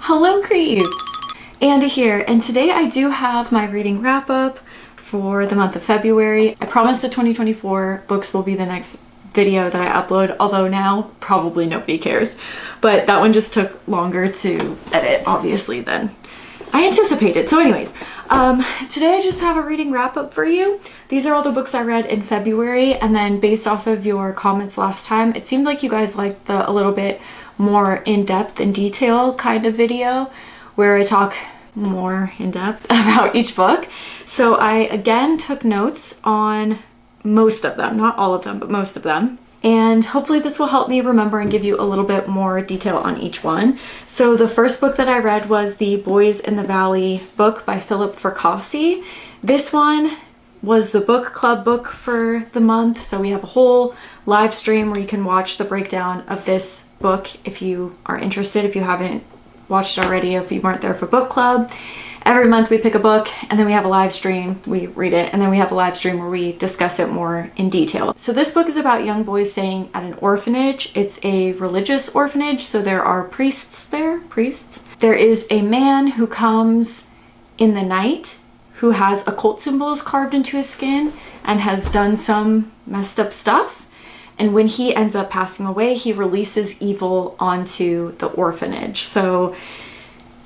Hello creeps! Andy here, and today I do have my reading wrap up for the month of February. I promise the 2024 books will be the next video that I upload, although now probably nobody cares. But that one just took longer to edit, obviously, than I anticipated. So anyways, today I just have a reading wrap up for you. These are all the books I read in February, and then based off of your comments last time, it seemed like you guys liked the a little bit more in-depth and detail kind of video where I talk more in depth about each book. So I again took notes on most of them, not all of them, but most of them. And hopefully this will help me remember and give you a little bit more detail on each one. So the first book that I read was the Boys in the Valley book by Philip Fracassi. This one was the book club book for the month. So we have a whole live stream where you can watch the breakdown of this book if you are interested, if you haven't watched it already, if you weren't there for book club. Every month we pick a book and then we have a live stream, we read it, and then we have a live stream where we discuss it more in detail. So this book is about young boys staying at an orphanage. It's a religious orphanage, so there are priests there, There is a man who comes in the night who has occult symbols carved into his skin and has done some messed up stuff. And when he ends up passing away, he releases evil onto the orphanage. So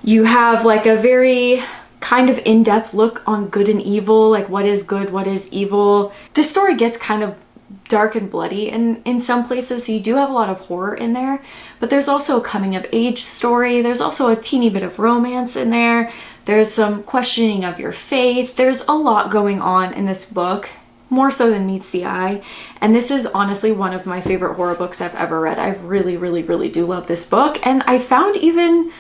you have like a very kind of in-depth look on good and evil, like what is good, what is evil. This story gets kind of dark and bloody in some places, so you do have a lot of horror in there, but there's also a coming of age story. There's also a teeny bit of romance in there. There's some questioning of your faith. There's a lot going on in this book, more so than meets the eye. And this is honestly one of my favorite horror books I've ever read. I really do love this book, and I found even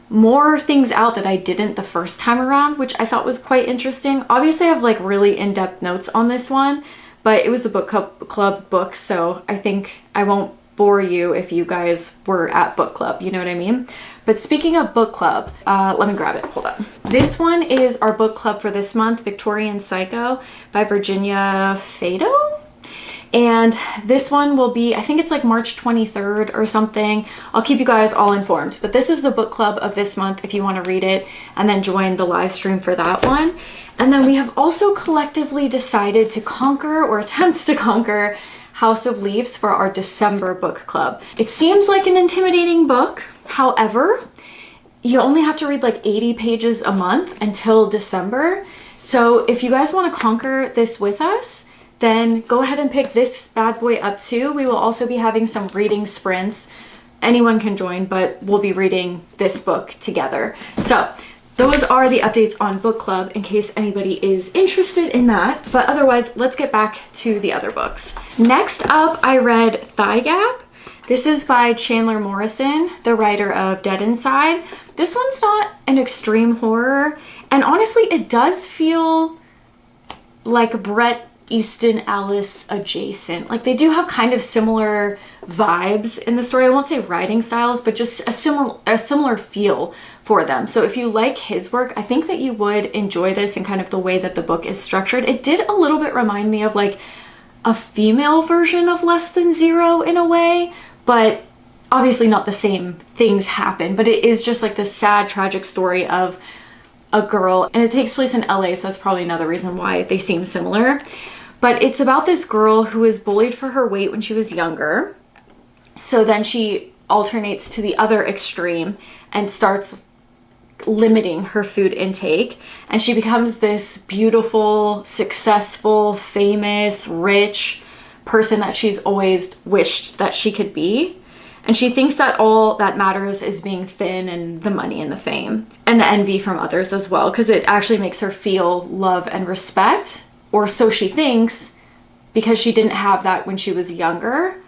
more things out that I didn't the first time around, which I thought was quite interesting. Obviously I have like really in-depth notes on this one, but it was the book club book, so I think I won't bore you if you guys were at book club, you know what I mean? But speaking of book club, let me grab it, hold on. This one is our book club for this month, Victorian Psycho by Virginia Fado. And this one will be, I think it's like March 23rd or something. I'll keep you guys all informed. But this is the book club of this month if you want to read it and then join the live stream for that one. And then we have also collectively decided to conquer or attempt to conquer House of Leaves for our December book club. It seems like an intimidating book. However, you only have to read like 80 pages a month until December. So if you guys want to conquer this with us, then go ahead and pick this bad boy up too. We will also be having some reading sprints. Anyone can join, but we'll be reading this book together. So those are the updates on book club in case anybody is interested in that. But otherwise, let's get back to the other books. Next up, I read Thighgap. This is by Chandler Morrison, the writer of Dead Inside. This one's not an extreme horror, and honestly, it does feel like Bret Easton Ellis adjacent. Like they do have kind of similar vibes in the story. I won't say writing styles, but just a similar feel for them. So if you like his work, I think that you would enjoy this and kind of the way that the book is structured. It did a little bit remind me of like a female version of Less Than Zero in a way, but obviously not the same things happen. But it is just like the sad, tragic story of a girl, and it takes place in LA, so that's probably another reason why they seem similar. But it's about this girl who was bullied for her weight when she was younger. So then she alternates to the other extreme and starts limiting her food intake. And she becomes this beautiful, successful, famous, rich person that she's always wished that she could be. And she thinks that all that matters is being thin and the money and the fame and the envy from others as well, because it actually makes her feel love and respect. Or so she thinks, because she didn't have that when she was younger.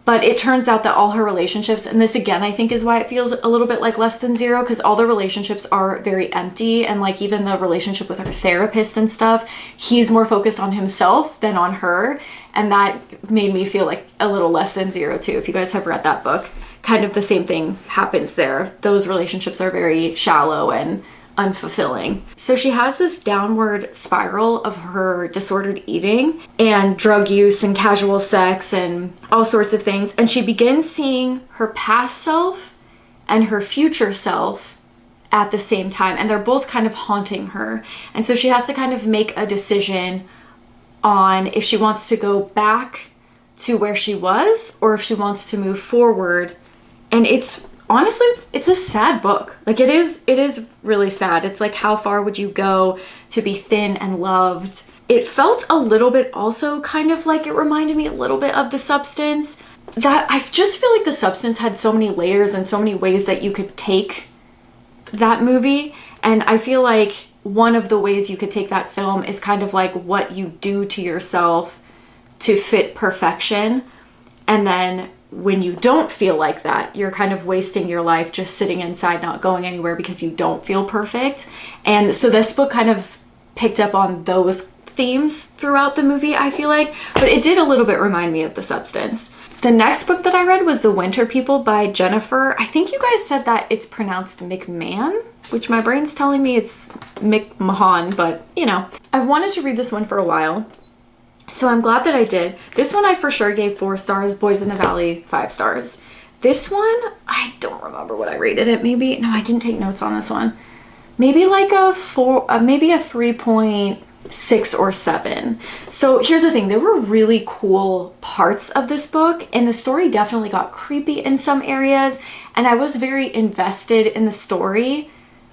But it turns out that all her relationships, and this again I think is why it feels a little bit like Less Than Zero, because all the relationships are very empty, and like even the relationship with her therapist and stuff, he's more focused on himself than on her. And that made me feel like a little Less Than Zero too. If you guys have read that book, kind of the same thing happens there. Those relationships are very shallow and unfulfilling. So she has this downward spiral of her disordered eating and drug use and casual sex and all sorts of things. And she begins seeing her past self and her future self at the same time, and they're both kind of haunting her. And so she has to kind of make a decision on if she wants to go back to where she was or if she wants to move forward. And it's honestly, it's a sad book. Like it is really sad. It's like, how far would you go to be thin and loved? It felt a little bit also kind of like, it reminded me a little bit of The Substance. That I just feel like The Substance had so many layers and so many ways that you could take that movie. And I feel like one of the ways you could take that film is kind of like what you do to yourself to fit perfection. And then when you don't feel like that, you're kind of wasting your life just sitting inside, not going anywhere because you don't feel perfect. And so this book kind of picked up on those themes throughout the movie, I feel like, but it did a little bit remind me of The Substance. The next book that I read was The Winter People by Jennifer. I think you guys said that it's pronounced McMahon, which my brain's telling me it's McMahon, but you know. I've wanted to read this one for a while, so I'm glad that I did. This one I for sure gave 4 stars, Boys in the Valley 5 stars. This one, I don't remember what I rated it. Maybe, no, I didn't take notes on this one. Maybe like a 4, maybe a 3.6 or 7. So here's the thing, there were really cool parts of this book, and the story definitely got creepy in some areas, and I was very invested in the story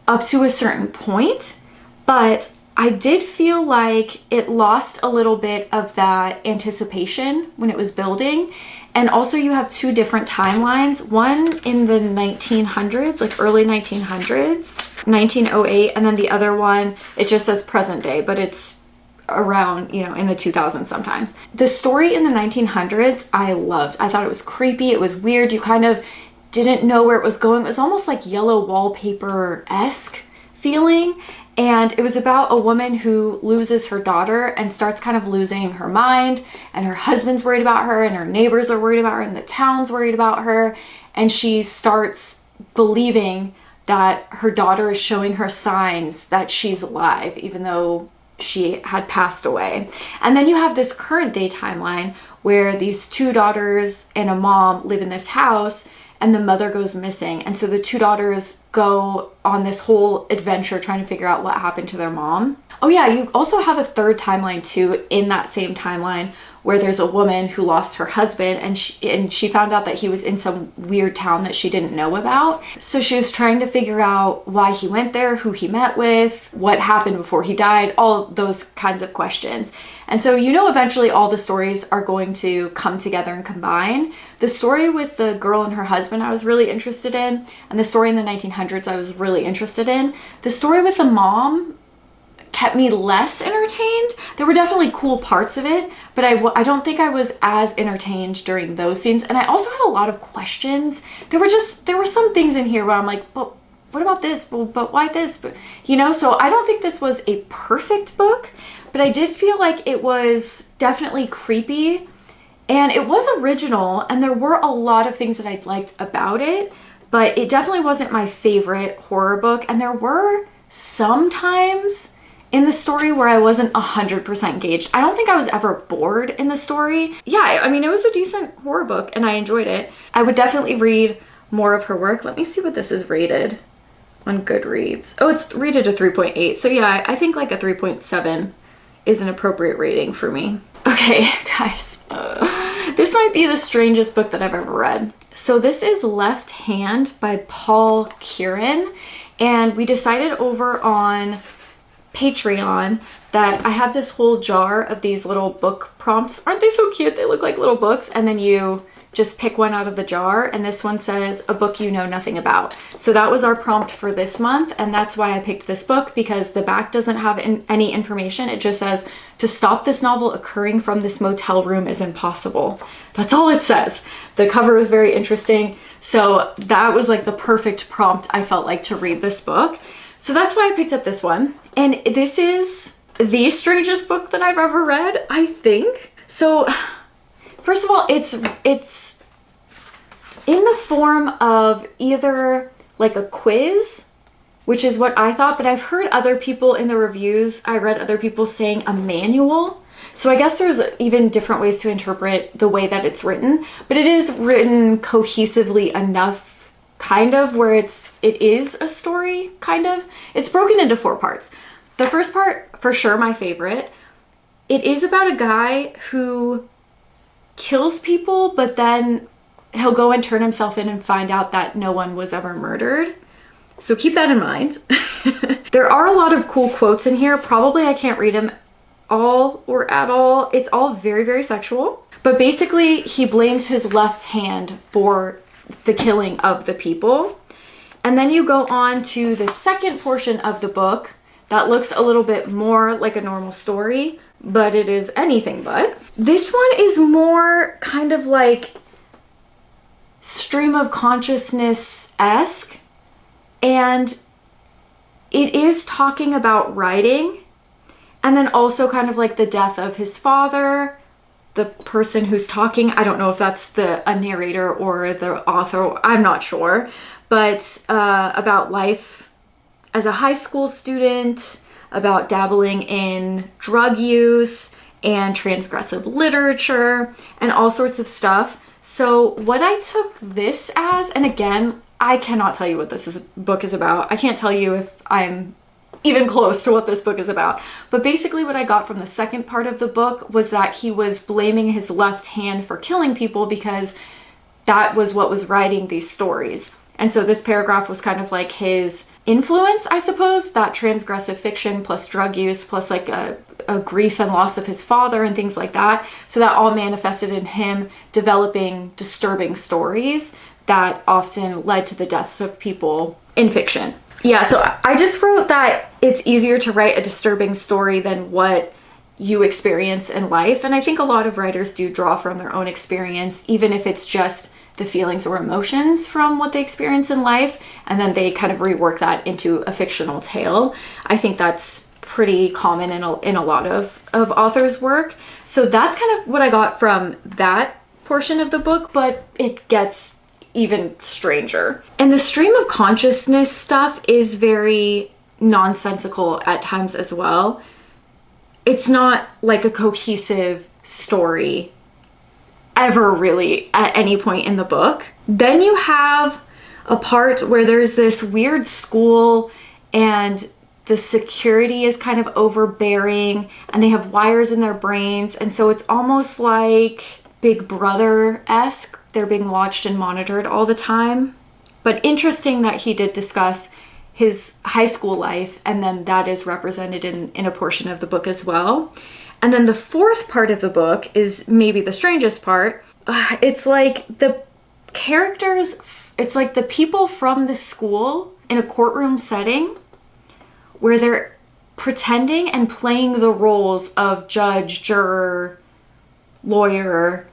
up to a certain point, but I did feel like it lost a little bit of that anticipation when it was building. And also you have 2 different timelines, one in the 1900s, like early 1900s, 1908, and then the other one, it just says present day, but it's around, you know, in the 2000s sometimes. The story in the 1900s, I loved. I thought it was creepy, it was weird, you kind of didn't know where it was going. It was almost like yellow wallpaper-esque feeling. And it was about a woman who loses her daughter and starts kind of losing her mind, and her husband's worried about her, and her neighbors are worried about her, and the town's worried about her. And she starts believing that her daughter is showing her signs that she's alive, even though she had passed away. And then you have this current day timeline where these 2 daughters and a mom live in this house, and the mother goes missing. And so the 2 daughters go on this whole adventure trying to figure out what happened to their mom. Oh yeah, you also have a 3rd timeline too in that same timeline where there's a woman who lost her husband, and she found out that he was in some weird town that she didn't know about. So she was trying to figure out why he went there, who he met with, what happened before he died, all those kinds of questions. And so, you know, eventually all the stories are going to come together and combine. The story with the girl and her husband I was really interested in, and the story in the 1900s I was really interested in. The story with the mom kept me less entertained. There were definitely cool parts of it, but I don't think I was as entertained during those scenes. And I also had a lot of questions. There were some things in here where I'm like, but what about this? Well, but why this? But you know, so I don't think this was a perfect book, but I did feel like it was definitely creepy, and it was original, and there were a lot of things that I liked about it, but it definitely wasn't my favorite horror book. And there were some times in the story where I wasn't 100% engaged. I don't think I was ever bored in the story. Yeah, I mean, it was a decent horror book and I enjoyed it. I would definitely read more of her work. Let me see what this is rated on Goodreads. Oh, it's rated a 3.8. So yeah, I think like a 3.7 is an appropriate rating for me. Okay, guys, this might be the strangest book that I've ever read. So this is Left Hand by Paul Kieran, and we decided over on Patreon that I have this whole jar of these little book prompts. Aren't they so cute? They look like little books, and then you just pick one out of the jar, and this one says a book you know nothing about. So that was our prompt for this month, and that's why I picked this book, because the back doesn't have any information. It just says, to stop this novel occurring from this motel room is impossible. That's all it says. The cover is very interesting, so that was like the perfect prompt I felt like to read this book. So that's why I picked up this one. And this is the strangest book that I've ever read, I think. So first of all, it's in the form of either like a quiz, which is what I thought, but I've heard other people in the reviews, I read other people saying a manual. So I guess there's even different ways to interpret the way that it's written, but it is written cohesively enough kind of, where it is a story, kind of. It's broken into 4 parts. The first part, for sure, my favorite. It is about a guy who kills people, but then he'll go and turn himself in and find out that no one was ever murdered. So keep that in mind. There are a lot of cool quotes in here. Probably I can't read them all or at all. It's all very, very sexual. But basically, he blames his left hand for the killing of the people. And then you go on to the second portion of the book that looks a little bit more like a normal story, but it is anything but. This one is more kind of like stream of consciousness-esque, and it is talking about writing, and then also kind of like the death of his father, the person who's talking. I don't know if that's a narrator or the author, I'm not sure, but about life as a high school student, about dabbling in drug use and transgressive literature and all sorts of stuff. So what I took this as, and again, I cannot tell you what this book is about. I can't tell you if I'm even close to what this book is about. But basically what I got from the second part of the book was that he was blaming his left hand for killing people because that was what was writing these stories. And so this paragraph was kind of like his influence, I suppose, that transgressive fiction plus drug use plus like a grief and loss of his father and things like that. So that all manifested in him developing disturbing stories that often led to the deaths of people in fiction. Yeah, so I just wrote that it's easier to write a disturbing story than what you experience in life. And I think a lot of writers do draw from their own experience, even if it's just the feelings or emotions from what they experience in life, and then they kind of rework that into a fictional tale. I think that's pretty common in a lot of authors' work. So that's kind of what I got from that portion of the book, but it gets even stranger. And the stream of consciousness stuff is very nonsensical at times as well. It's not like a cohesive story ever really at any point in the book. Then you have a part where there's this weird school and the security is kind of overbearing and they have wires in their brains, and so it's almost like Big Brother-esque. They're being watched and monitored all the time. But interesting that he did discuss his high school life, and then that is represented in a portion of the book as well. And then the fourth part of the book is maybe the strangest part. It's like the characters, it's like the people from the school in a courtroom setting where they're pretending and playing the roles of judge, juror, lawyer.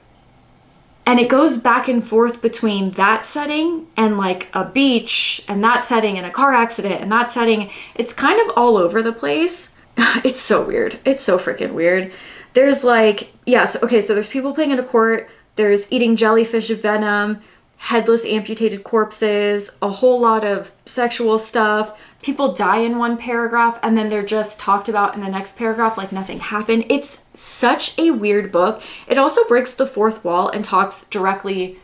And it goes back and forth between that setting and like a beach and that setting and a car accident and that setting. It's kind of all over the place. It's so weird. It's so freaking weird. There's like, yes, okay, so there's people playing in a court, there's eating jellyfish venom, headless amputated corpses, a whole lot of sexual stuff. People die in one paragraph and then they're just talked about in the next paragraph like nothing happened. It's such a weird book. It also breaks the fourth wall and talks directly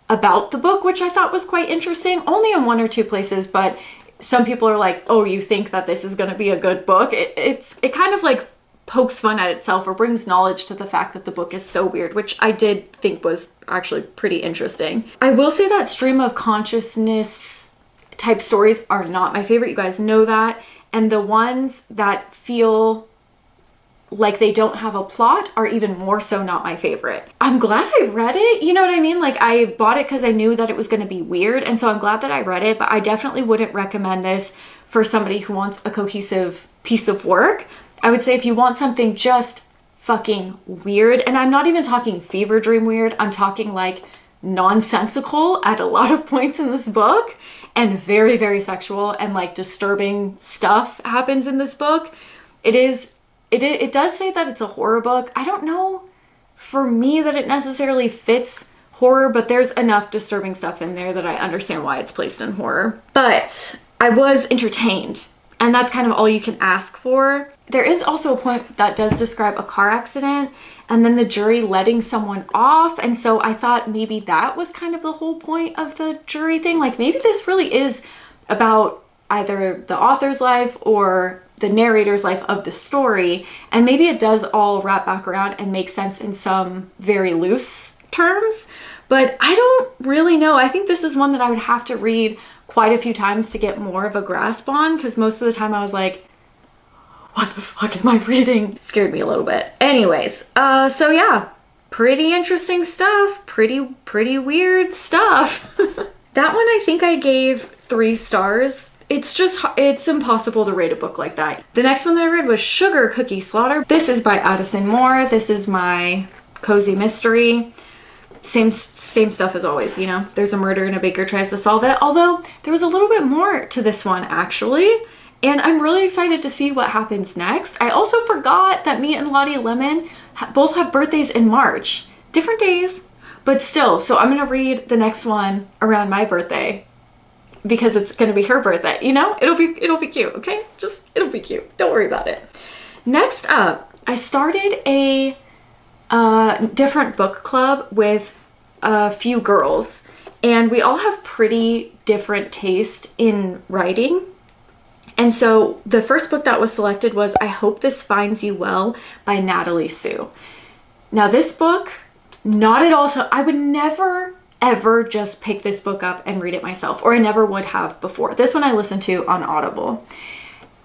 about the book, which I thought was quite interesting. Only in 1 or 2 places, but some people are like, oh, you think that this is going to be a good book? It kind of like pokes fun at itself or brings knowledge to the fact that the book is so weird, which I did think was actually pretty interesting. I will say that stream of consciousness type stories are not my favorite. You guys know that. And the ones that feel like they don't have a plot are even more so not my favorite. I'm glad I read it, you know what I mean? Like I bought it because I knew that it was going to be weird, and so I'm glad that I read it, but I definitely wouldn't recommend this for somebody who wants a cohesive piece of work. I would say if you want something just fucking weird, and I'm not even talking fever dream weird, I'm talking like nonsensical at a lot of points in this book, and very, very sexual and like disturbing stuff happens in this book. It does say that it's a horror book. I don't know for me that it necessarily fits horror, but there's enough disturbing stuff in there that I understand why it's placed in horror. But I was entertained, and that's kind of all you can ask for. there is also a point that does describe a car accident and then the jury letting someone off. And so I thought maybe that was kind of the whole point of the jury thing. Like maybe this really is about either the author's life or the narrator's life of the story. And maybe it does all wrap back around and make sense in some very loose terms. But I don't really know. I think this is one that I would have to read quite a few times to get more of a grasp on, because most of the time I was like, what the fuck am I reading? It scared me a little bit. Anyways, so yeah, pretty interesting stuff. Pretty weird stuff. That one I think I gave 3 stars. It's impossible to rate a book like that. The next one that I read was Sugar Cookie Slaughter. This is by Addison Moore. This is my cozy mystery. Same stuff as always, you know, there's a murder and a baker tries to solve it. Although there was a little bit more to this one actually. And I'm really excited to see what happens next. I also forgot that me and Lottie Lemon both have birthdays in March. Different days, but still. So I'm going to read the next one around my birthday because it's going to be her birthday. You know, it'll be cute, okay? It'll be cute. Don't worry about it. Next up, I started a different book club with a few girls, and we all have pretty different taste in writing. And so the first book that was selected was I Hope This Finds You Well by Natalie Sue. Now this book, not at all, so I would never ever just pick this book up and read it myself, or I never would have before. This one I listened to on Audible.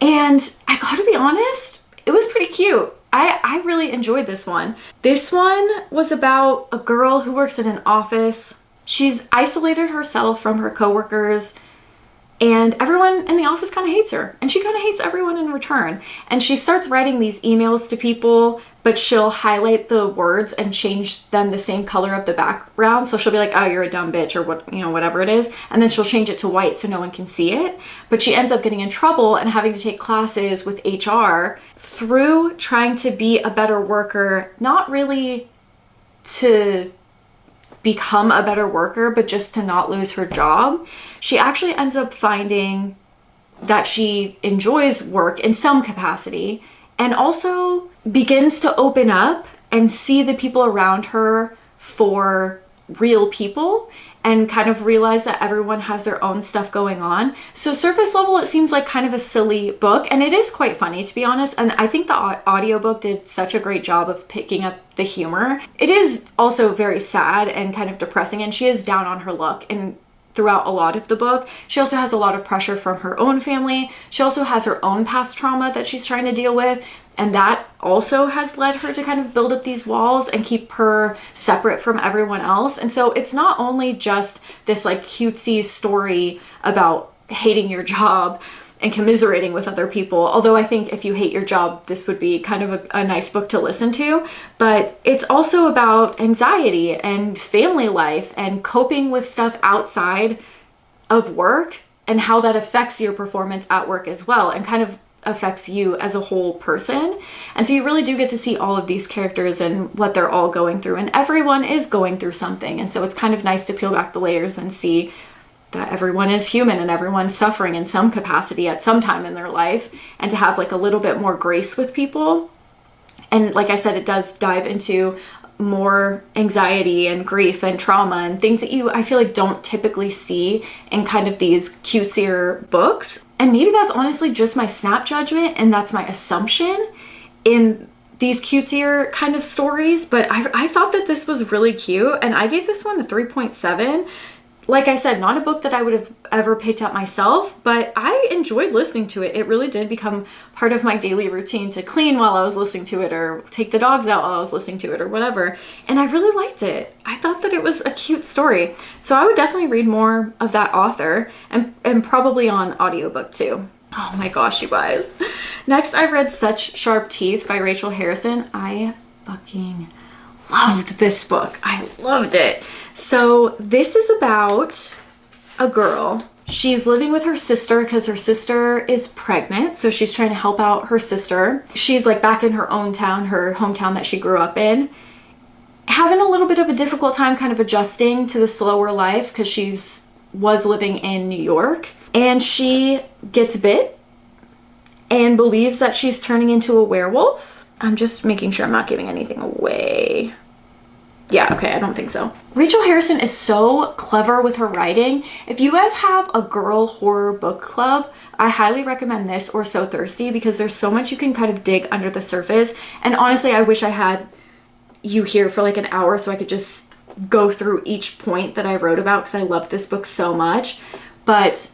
And I gotta be honest, it was pretty cute. I really enjoyed this one. This one was about a girl who works in an office. She's isolated herself from her coworkers, and everyone in the office kind of hates her, and she kind of hates everyone in return. And she starts writing these emails to people, but she'll highlight the words and change them the same color of the background. So she'll be like, oh, you're a dumb bitch, or what, you know, whatever it is. And then she'll change it to white so no one can see it. But she ends up getting in trouble and having to take classes with HR through trying to be a better worker, not really to become a better worker, but just to not lose her job. She actually ends up finding that she enjoys work in some capacity, and also begins to open up and see the people around her for real people, and kind of realize that everyone has their own stuff going on. So surface level, it seems like kind of a silly book, and it is quite funny, to be honest. And I think the audiobook did such a great job of picking up the humor. It is also very sad and kind of depressing, and she is down on her luck and throughout a lot of the book. She also has a lot of pressure from her own family. She also has her own past trauma that she's trying to deal with, and that also has led her to kind of build up these walls and keep her separate from everyone else. And so it's not only just this like cutesy story about hating your job and commiserating with other people, although I think if you hate your job, this would be kind of a nice book to listen to, but it's also about anxiety and family life and coping with stuff outside of work, and how that affects your performance at work as well, and kind of affects you as a whole person. And so you really do get to see all of these characters and what they're all going through, and everyone is going through something. And so it's kind of nice to peel back the layers and see that everyone is human and everyone's suffering in some capacity at some time in their life, and to have like a little bit more grace with people. And like I said, it does dive into more anxiety and grief and trauma and things that I feel like don't typically see in kind of these cutesier books. And maybe that's honestly just my snap judgment, and that's my assumption in these cutesier kind of stories, but I thought that this was really cute, and I gave this one a 3.7. Like I said, not a book that I would have ever picked up myself, but I enjoyed listening to it. It really did become part of my daily routine to clean while I was listening to it, or take the dogs out while I was listening to it, or whatever. And I really liked it. I thought that it was a cute story. So I would definitely read more of that author, and probably on audiobook too. Oh my gosh, you guys. Next, I read Such Sharp Teeth by Rachel Harrison. I fucking loved this book. I loved it. So this is about a girl. She's living with her sister because her sister is pregnant. So she's trying to help out her sister. She's like back in her own town, her hometown that she grew up in, having a little bit of a difficult time kind of adjusting to the slower life because was living in New York. And she gets bit, and believes that she's turning into a werewolf. I'm just making sure I'm not giving anything away. Yeah, okay, I don't think so. Rachel Harrison is so clever with her writing. If you guys have a girl horror book club, I highly recommend this or So Thirsty, because there's so much you can kind of dig under the surface. And honestly, I wish I had you here for like an hour so I could just go through each point that I wrote about, because I love this book so much. But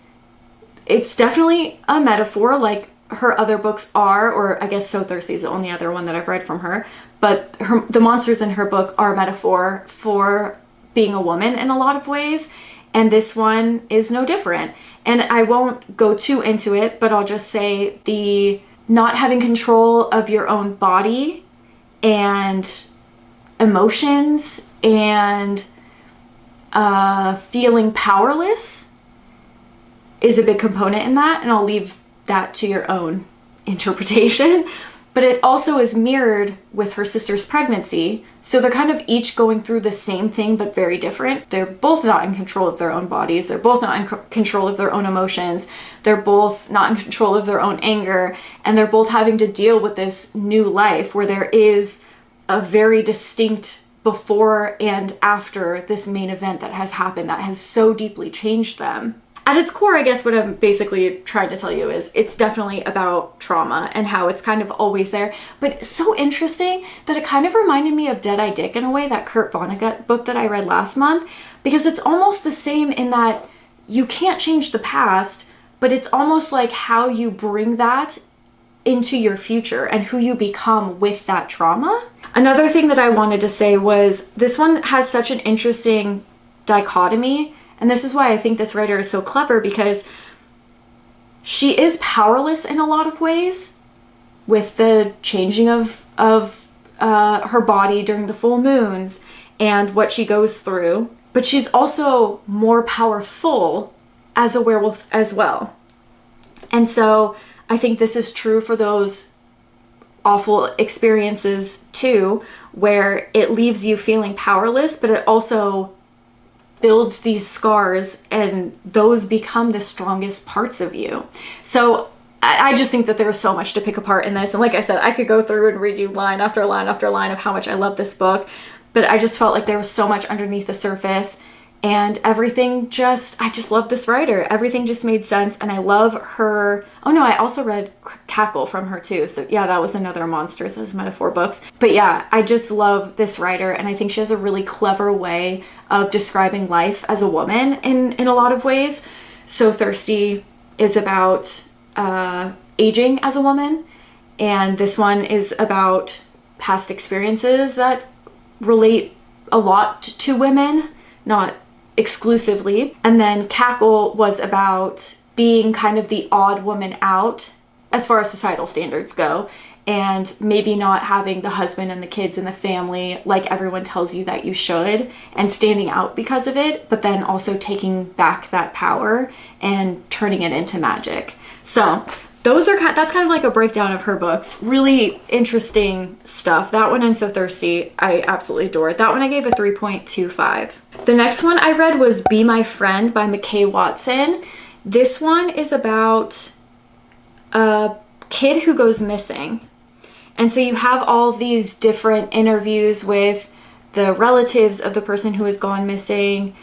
it's definitely a metaphor like her other books are, or I guess So Thirsty is the only other one that I've read from her. But the monsters in her book are a metaphor for being a woman in a lot of ways. And this one is no different. And I won't go too into it, but I'll just say the not having control of your own body and emotions and feeling powerless is a big component in that. And I'll leave that to your own interpretation. But it also is mirrored with her sister's pregnancy. So they're kind of each going through the same thing, but very different. They're both not in control of their own bodies. They're both not in control of their own emotions. They're both not in control of their own anger. And they're both having to deal with this new life where there is a very distinct before and after this main event that has happened that has so deeply changed them. At its core, I guess what I'm basically trying to tell you is it's definitely about trauma and how it's kind of always there. But it's so interesting that it kind of reminded me of Dead-Eye Dick in a way, that Kurt Vonnegut book that I read last month, because it's almost the same in that you can't change the past, but it's almost like how you bring that into your future and who you become with that trauma. Another thing that I wanted to say was this one has such an interesting dichotomy. And this is why I think this writer is so clever, because she is powerless in a lot of ways with the changing of her body during the full moons and what she goes through. But she's also more powerful as a werewolf as well. And so I think this is true for those awful experiences too, where it leaves you feeling powerless, but it also builds these scars and those become the strongest parts of you. So I just think that there's so much to pick apart in this. And like I said, I could go through and read you line after line after line of how much I love this book, but I just felt like there was so much underneath the surface, and everything I just love this writer. Everything just made sense. And I love her. Oh no, I also read Cackle from her too. So yeah, that was another Monsters as Metaphor books. But yeah, I just love this writer. And I think she has a really clever way of describing life as a woman in a lot of ways. So Thirsty is about aging as a woman. And this one is about past experiences that relate a lot to women, not exclusively. And then Cackle was about being kind of the odd woman out as far as societal standards go, and maybe not having the husband and the kids and the family like everyone tells you that you should, and standing out because of it, but then also taking back that power and turning it into magic. So that's kind of like a breakdown of her books. Really interesting stuff. That one and So Thirsty, I absolutely adore. That one I gave a 3.25. The next one I read was Be My Friend by McKay Watson. This one is about a kid who goes missing. And so you have all these different interviews with the relatives of the person who has gone missing,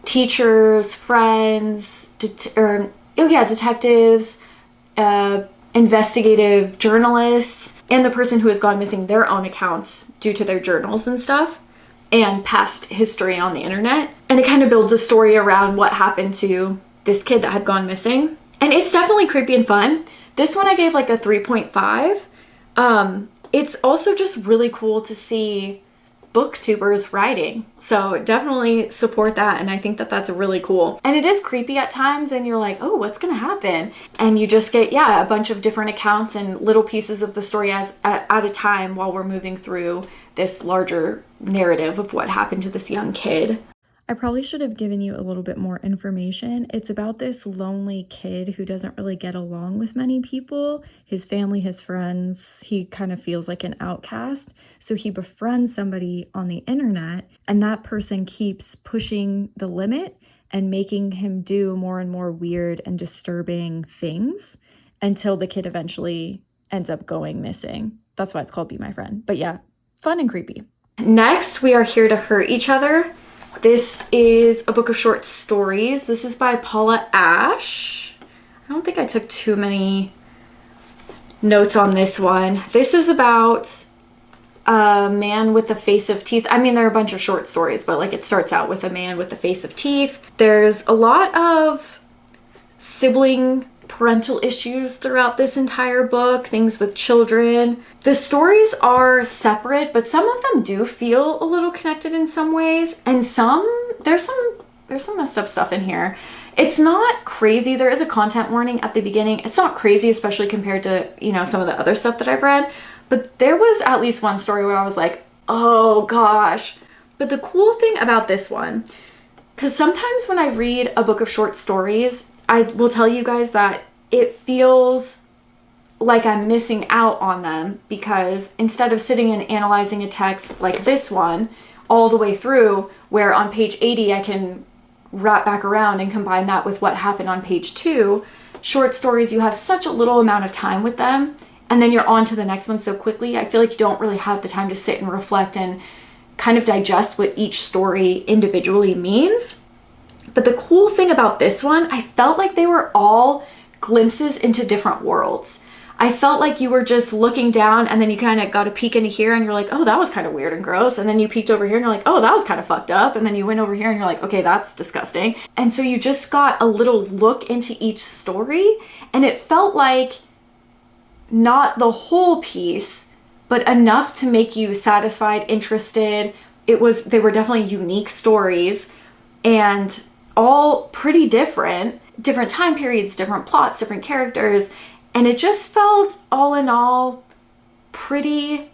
teachers, friends, detectives, investigative journalists, and the person who has gone missing, their own accounts due to their journals and stuff, and past history on the internet. And it kind of builds a story around what happened to this kid that had gone missing. And it's definitely creepy and fun. This one I gave like a 3.5. It's also just really cool to see booktubers writing, so definitely support that. And I think that that's really cool. And it is creepy at times, and you're like, oh, what's gonna happen? And you just get a bunch of different accounts and little pieces of the story at a time while we're moving through this larger narrative of what happened to this young kid. I probably should have given you a little bit more information. It's about this lonely kid who doesn't really get along with many people. His family, his friends, he kind of feels like an outcast. So he befriends somebody on the internet, and that person keeps pushing the limit and making him do more and more weird and disturbing things. until the kid eventually ends up going missing. That's why it's called Be My Friend. But yeah, fun and creepy. Next, we are Here to Hurt Each Other. This is a book of short stories. This is by Paula Ashe. I don't think I took too many notes on this one. This is about a man with a face of teeth. I mean, there are a bunch of short stories, but like it starts out with a man with a face of teeth. There's a lot of sibling parental issues throughout this entire book, things with children. The stories are separate, but some of them do feel a little connected in some ways, and there's some messed up stuff in here. It's not crazy. There is a content warning at the beginning. It's not crazy, especially compared to, you know, some of the other stuff that I've read, but there was at least one story where I was like, oh gosh. But the cool thing about this one, because sometimes when I read a book of short stories, I will tell you guys that it feels like I'm missing out on them, because instead of sitting and analyzing a text like this one all the way through, where on page 80 I can wrap back around and combine that with what happened on page 2, short stories, you have such a little amount of time with them, and then you're on to the next one so quickly. I feel like you don't really have the time to sit and reflect and kind of digest what each story individually means. But the cool thing about this one, I felt like they were all glimpses into different worlds. I felt like you were just looking down and then you kind of got a peek into here and you're like, oh, that was kind of weird and gross. And then you peeked over here and you're like, oh, that was kind of fucked up. And then you went over here and you're like, okay, that's disgusting. And so you just got a little look into each story, and it felt like not the whole piece, but enough to make you satisfied, interested. They were definitely unique stories, and all pretty different time periods, different plots, different characters. And it just felt, all in all, pretty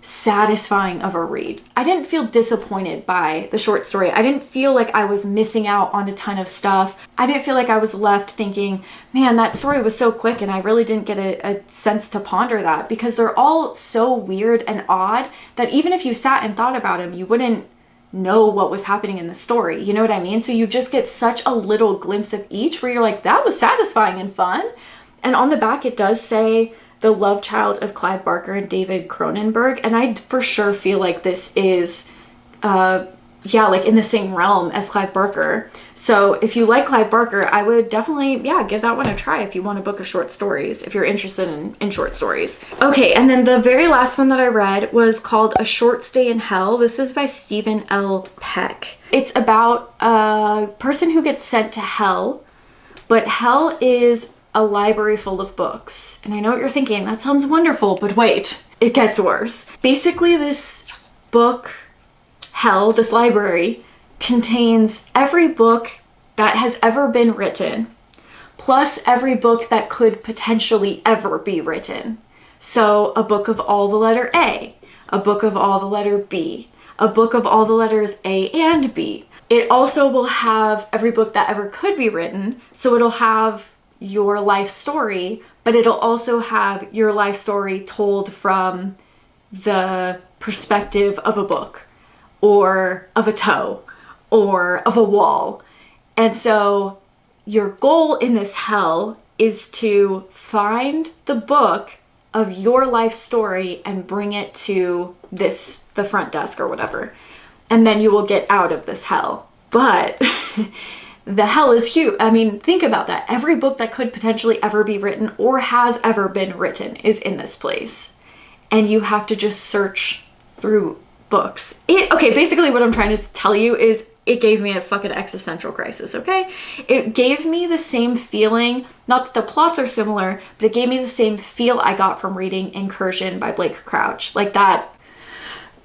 satisfying of a read. I didn't feel disappointed by the short story. I didn't feel like I was missing out on a ton of stuff. I didn't feel like I was left thinking, man, that story was so quick and I really didn't get a sense to ponder that, because they're all so weird and odd that even if you sat and thought about them, you wouldn't know what was happening in the story. You know what I mean? So you just get such a little glimpse of each where you're like, that was satisfying and fun. And on the back, it does say the love child of Clive Barker and David Cronenberg. And I for sure feel like this is, like in the same realm as Clive Barker. So if you like Clive Barker, I would definitely, give that one a try if you want a book of short stories, if you're interested in short stories. Okay, and then the very last one that I read was called A Short Stay in Hell. This is by Stephen L. Peck. It's about a person who gets sent to hell, but hell is a library full of books. And I know what you're thinking, that sounds wonderful, but wait, it gets worse. Basically, this book, hell, this library, contains every book that has ever been written, plus every book that could potentially ever be written. So a book of all the letter A, a book of all the letter B, a book of all the letters A and B. It also will have every book that ever could be written, so it'll have your life story, but it'll also have your life story told from the perspective of a book, or of a toe, or of a wall. And so your goal in this hell is to find the book of your life story and bring it to the front desk or whatever. And then you will get out of this hell. But the hell is huge. I mean, think about that. Every book that could potentially ever be written or has ever been written is in this place. And you have to just search through books. Basically what I'm trying to tell you is it gave me a fucking existential crisis, okay? It gave me the same feeling, not that the plots are similar, but it gave me the same feel I got from reading Incursion by Blake Crouch, like that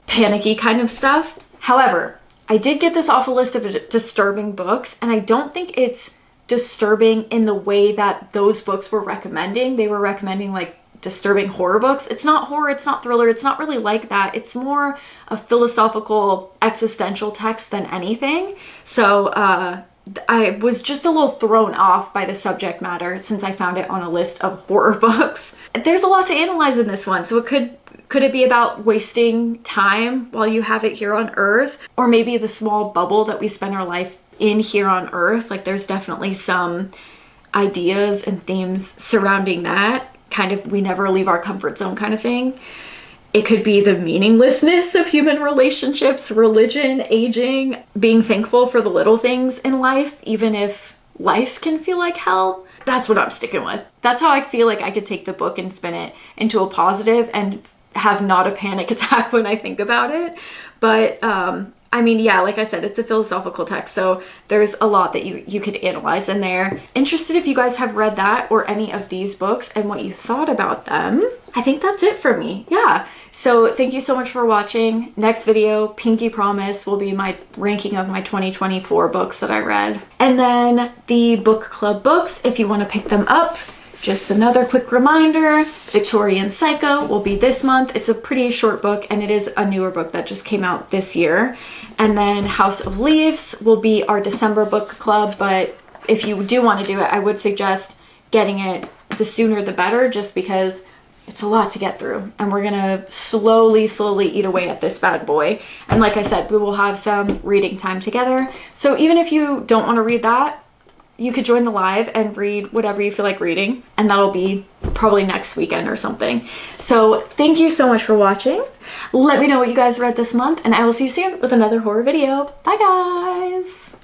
panicky kind of stuff. However, I did get this off a list of disturbing books, and I don't think it's disturbing in the way that those books were recommending. They were recommending like disturbing horror books. It's not horror, it's not thriller, it's not really like that. It's more a philosophical, existential text than anything. So I was just a little thrown off by the subject matter since I found it on a list of horror books. There's a lot to analyze in this one, so could it be about wasting time while you have it here on Earth? Or maybe the small bubble that we spend our life in here on Earth? Like there's definitely some ideas and themes surrounding that, kind of we never leave our comfort zone kind of thing. It could be the meaninglessness of human relationships, religion, aging, being thankful for the little things in life, even if life can feel like hell. That's what I'm sticking with. That's how I feel like I could take the book and spin it into a positive and have not a panic attack when I think about it. But I mean, yeah, like I said, it's a philosophical text, so there's a lot that you could analyze in there. Interested if you guys have read that or any of these books and what you thought about them. I think that's it for me. Yeah. So thank you so much for watching. Next video, Pinky Promise, will be my ranking of my 2024 books that I read. And then the book club books, if you want to pick them up. Just another quick reminder, Victorian Psycho will be this month. It's a pretty short book and it is a newer book that just came out this year. And then House of Leaves will be our December book club, but if you do want to do it, I would suggest getting it the sooner the better, just because it's a lot to get through and we're gonna slowly eat away at this bad boy. And like I said, we will have some reading time together. So even if you don't want to read that, you could join the live and read whatever you feel like reading, and that'll be probably next weekend or something. So thank you so much for watching. Let me know what you guys read this month, and I will see you soon with another horror video. Bye guys!